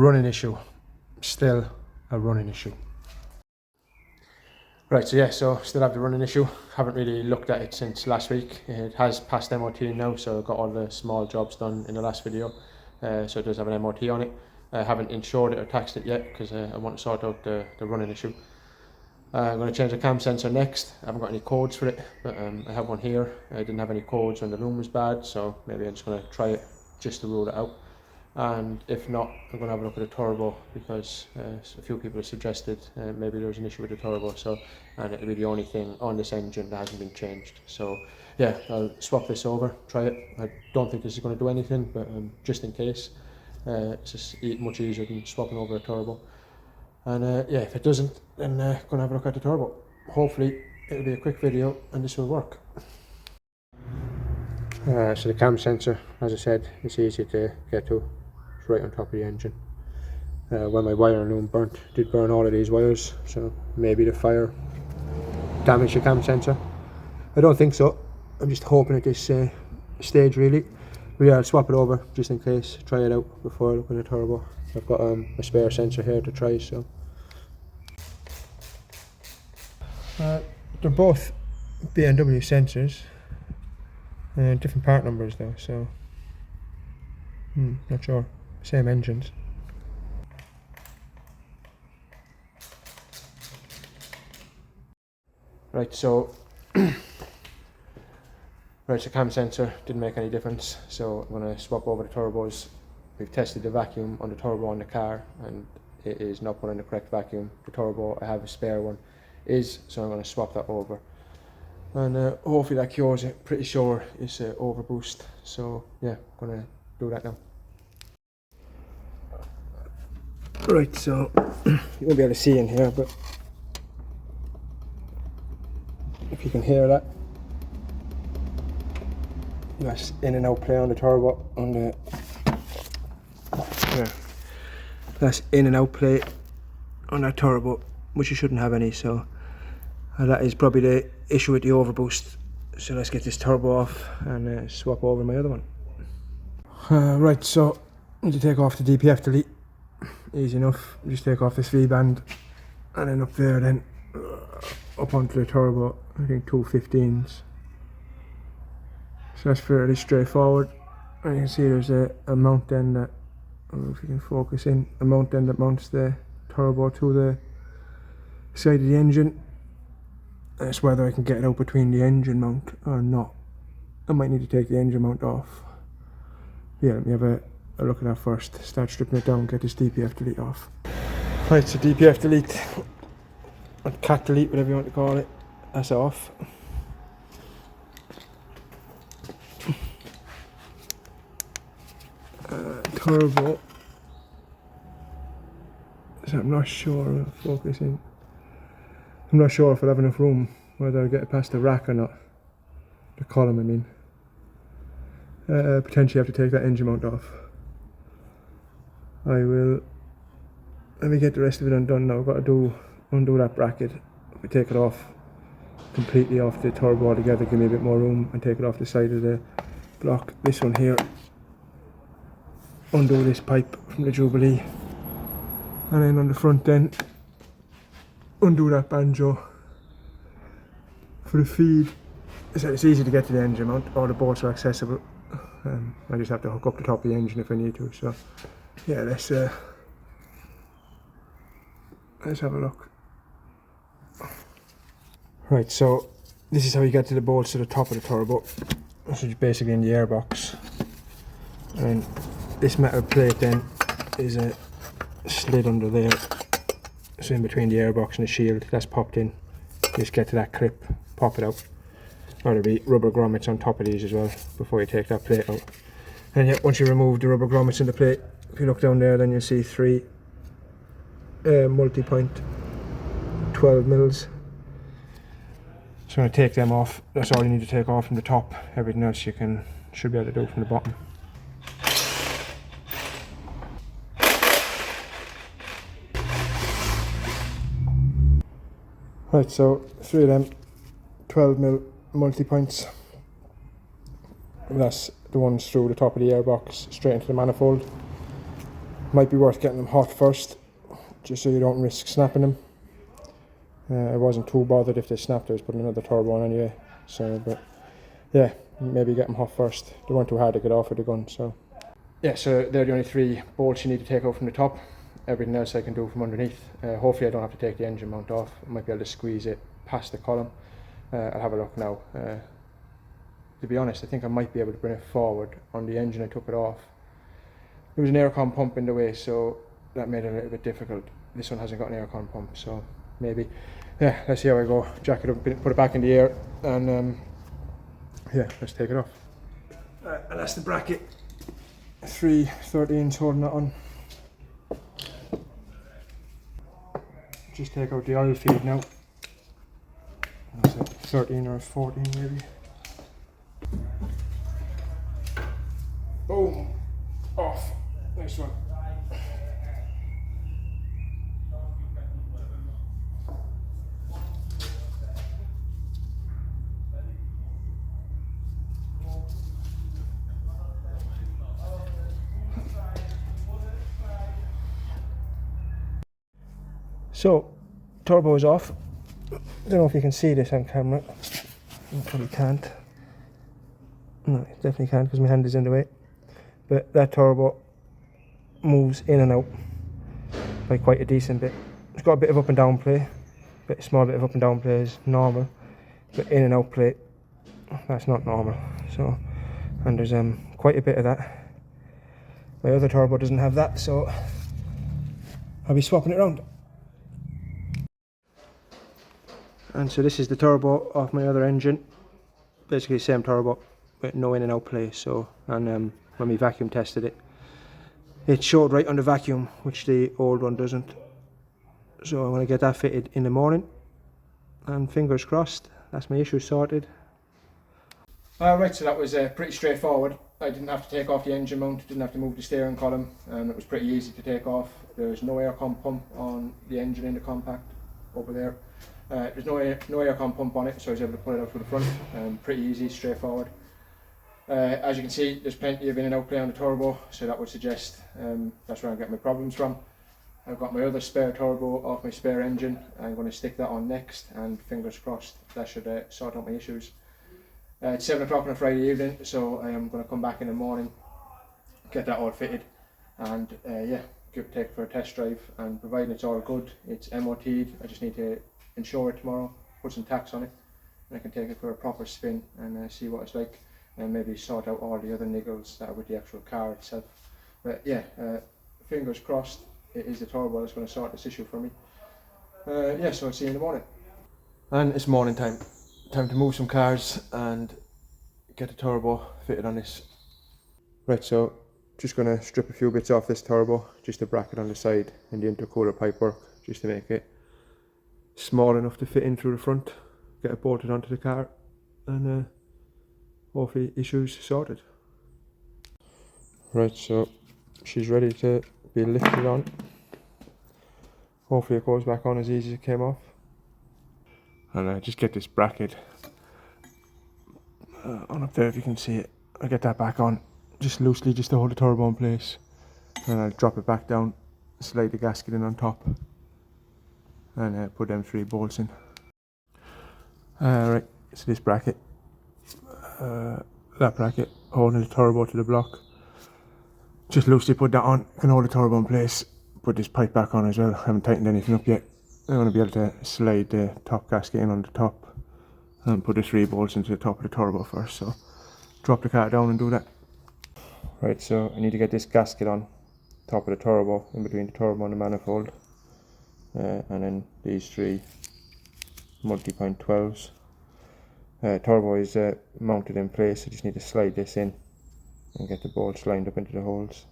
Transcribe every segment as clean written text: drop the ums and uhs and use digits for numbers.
running issue. Still a running issue. Right, so yeah, so still have the running issue. Haven't really looked at it since last week. It has passed MOT now, so I got all the small jobs done in the last video. So it does have an MOT on it. I haven't insured it or taxed it yet because I want to sort out the running issue. I'm going to change the cam sensor next. I haven't got any codes for it, but I have one here. I didn't have any codes when the room was bad, so maybe I'm just going to try it just to rule it out. And if not, I'm going to have a look at the turbo because a few people have suggested maybe there's an issue with the turbo, so, and it'll be the only thing on this engine that hasn't been changed. So yeah, I'll swap this over, try it. I don't think this is going to do anything, but just in case, it's just much easier than swapping over a turbo. And yeah, if it doesn't, then going to have a look at the turbo. Hopefully it'll be a quick video and this will work. So the cam sensor, as I said, it's easy to get to. It's right on top of the engine. When my wiring loom did burn all of these wires, so maybe the fire damaged the cam sensor. I don't think so. I'm just hoping at this stage really. But yeah, I'll swap it over just in case, try it out before I look at the turbo. I've got a spare sensor here to try, so. They're both BMW sensors. Different part numbers though, so not sure. Same engines. Right, so so cam sensor didn't make any difference, so I'm going to swap over the turbos. We've tested the vacuum on the turbo on the car and it is not putting the correct vacuum. The turbo, I have a spare one, is, so I'm going to swap that over. And hopefully that cures it. Pretty sure it's overboost, so yeah, I'm going to do that now. Right, so you won't be able to see in here, but if you can hear that, that's in and out play on the turbo on the that's in and out play on that turbo, which you shouldn't have any, so that is probably the issue with the overboost. So let's get this turbo off and swap over my other one. Right, so I need to take off the DPF delete. Easy enough, just take off this V-band and then up there, then up onto the turbo, I think 215s. So that's fairly straightforward. And you can see there's a mount end that, I don't know if you can focus in, a mount end that mounts the turbo to the side of the engine. And it's whether I can get it out between the engine mount or not. I might need to take the engine mount off. Yeah, let me have a look at that first. Start stripping it down, get this DPF delete off. Right, so DPF delete, or cat delete, whatever you want to call it, that's off. Turbo, so I'm not sure, focusing. I'm not sure if I'll have enough room, whether I'll get it past the rack or not. The column, I mean. Potentially have to take that engine mount off. I will, let me get the rest of it undone now. I've got to undo that bracket. If I take it off, completely off the turbo altogether, give me a bit more room, and take it off the side of the block. This one here, undo this pipe from the Jubilee, and then on the front end, undo that banjo for the feed. So it's easy to get to the engine mount, all the bolts are accessible. I just have to hook up the top of the engine if I need to, so yeah, let's have a look. Right, so this is how you get to the bolts to the top of the turbo. This is basically in the airbox, and this metal plate then is a slid under there, so in between the airbox and the shield, that's popped in. Just get to that clip, pop it out. Or there'll be rubber grommets on top of these as well before you take that plate out. And yet, once you remove the rubber grommets in the plate, if you look down there, then you'll see 3 multi-point 12 mils. So I'm going to take them off. That's all you need to take off from the top. Everything else you should be able to do from the bottom. Right, so 3 of them 12 mil multi-points. That's the ones through the top of the airbox straight into the manifold. Might be worth getting them hot first, just so you don't risk snapping them. I wasn't too bothered if they snapped. I was putting another turbo on anyway. So, but yeah, maybe get them hot first. They weren't too hard to get off with the gun. So yeah, so they're the only 3 bolts you need to take out from the top. Everything else I can do from underneath. Hopefully I don't have to take the engine mount off. I might be able to squeeze it past the column. I'll have a look now. To be honest, I think I might be able to bring it forward. On the engine I took it off. There was an aircon pump in the way, so that made it a little bit difficult. This one hasn't got an aircon pump, so maybe. Yeah, let's see how I go. Jack it up, put it back in the air, and yeah, let's take it off. And that's the bracket. 3 13s holding that on. Just take out the oil feed now. That's a 13 or a 14 maybe. Boom! Off. Nice one. So, turbo is off. I don't know if you can see this on camera. You probably can't. No, you definitely can't because my hand is in the way. But that turbo moves in and out by quite a decent bit. It's got a bit of up and down play. A small bit of up and down play is normal. But in and out play, that's not normal. So, and there's quite a bit of that. My other turbo doesn't have that, so I'll be swapping it around. And so this is the turbo off my other engine. Basically same turbo with no in and out play. So, and when we vacuum tested it, it showed right under vacuum, which the old one doesn't. So I'm going to get that fitted in the morning, and fingers crossed, that's my issue sorted. Alright, so that was pretty straightforward. I didn't have to take off the engine mount, didn't have to move the steering column, and it was pretty easy to take off. There's no aircon pump on the engine in the compact over there. There's no aircon pump on it, so I was able to pull it out to the front. Pretty easy, straightforward. As you can see, there's plenty of in and out play on the turbo, so that would suggest that's where I'm getting my problems from. I've got my other spare turbo off my spare engine. I'm going to stick that on next, and fingers crossed that should sort out my issues. It's 7 o'clock on a Friday evening, so I am going to come back in the morning, get that all fitted, and yeah, take it for a test drive. And providing it's all good, it's MOT'd. I just need to insure it tomorrow, put some tax on it, and I can take it for a proper spin and see what it's like, and maybe sort out all the other niggles that are with the actual car itself. But yeah, fingers crossed it is the turbo that's going to sort this issue for me. Yeah, so I'll see you in the morning. And it's morning time. Time to move some cars and get the turbo fitted on this. Right, so just going to strip a few bits off this turbo, just a bracket on the side and the intercooler pipe work, just to make it small enough to fit in through the front, get it bolted onto the car, and hopefully issues sorted. Right, so she's ready to be lifted on. Hopefully it goes back on as easy as it came off. And just get this bracket on up there if you can see it. I'll get that back on just loosely, just to hold the turbo in place, and I'll drop it back down, slide the gasket in on top, and put them 3 bolts in. Right, so this bracket, that bracket holding the turbo to the block, just loosely put that on, can hold the turbo in place. Put this pipe back on as well. I haven't tightened anything up yet. I'm going to be able to slide the top gasket in on the top and put the 3 bolts into the top of the turbo first. So drop the car down and do that. Right, so I need to get this gasket on top of the turbo, in between the turbo and the manifold, and then these 3 multi-point 12s. Turbo is mounted in place. I just need to slide this in and get the bolts lined up into the holes.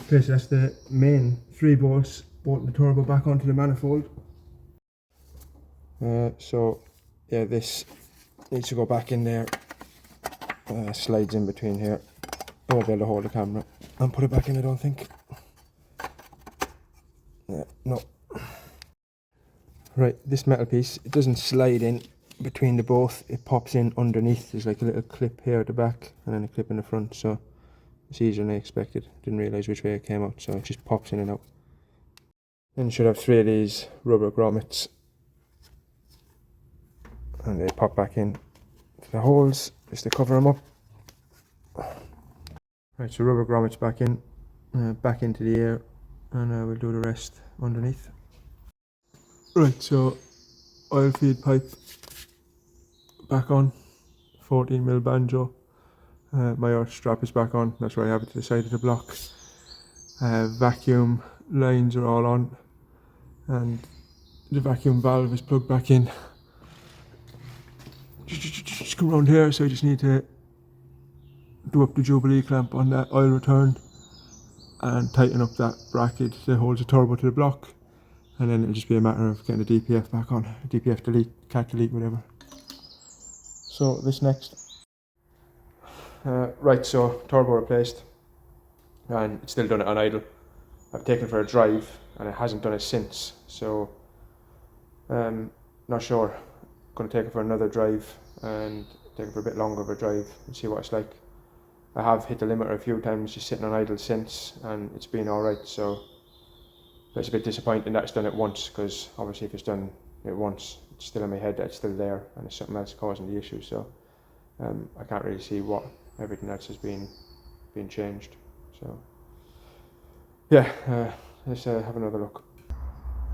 Okay, so that's the main 3 bolts bolting the turbo back onto the manifold. So yeah, this needs to go back in there, slides in between here. I won't be able to hold the camera and put it back in, I don't think. No. Right, this metal piece, it doesn't slide in between the both, it pops in underneath. There's like a little clip here at the back and then a clip in the front, so it's easier than I expected. Didn't realise which way it came out, so it just pops in and out. Then you should have 3 of these rubber grommets, and they pop back in to the holes just to cover them up. Right, so rubber grommets back in, back into the air, and we'll do the rest underneath. Right, so oil feed pipe back on, 14mm banjo. My earth strap is back on, that's where I have it to the side of the block. Vacuum lines are all on, and the vacuum valve is plugged back in. Just come around here, so I just need to do up the Jubilee clamp on that oil return and tighten up that bracket that holds the turbo to the block, and then it'll just be a matter of getting the DPF back on, DPF delete, cat delete, whatever. So this next. Right, so turbo replaced, and it's still done it on idle. I've taken it for a drive and it hasn't done it since, so not sure. Going to take it for another drive and take it for a bit longer of a drive and see what it's like. I have hit the limiter a few times just sitting on idle since, and it's been alright, so it's a bit disappointing that it's done it once, because obviously if it's done it once, it's still in my head that it's still there and it's something else causing the issue, so I can't really see what everything else has been changed. So yeah, let's have another look.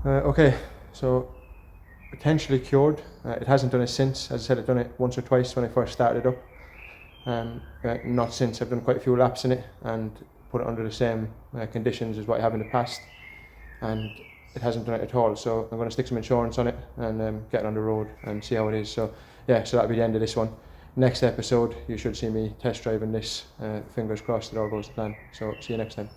Okay, so potentially cured. It hasn't done it since. As I said, I've done it once or twice when I first started it up. Not since. I've done quite a few laps in it and put it under the same conditions as what I have in the past, and it hasn't done it at all. So I'm going to stick some insurance on it and get it on the road and see how it is. So yeah, so that'll be the end of this one. Next episode, you should see me test driving this. Fingers crossed it all goes to plan. So see you next time.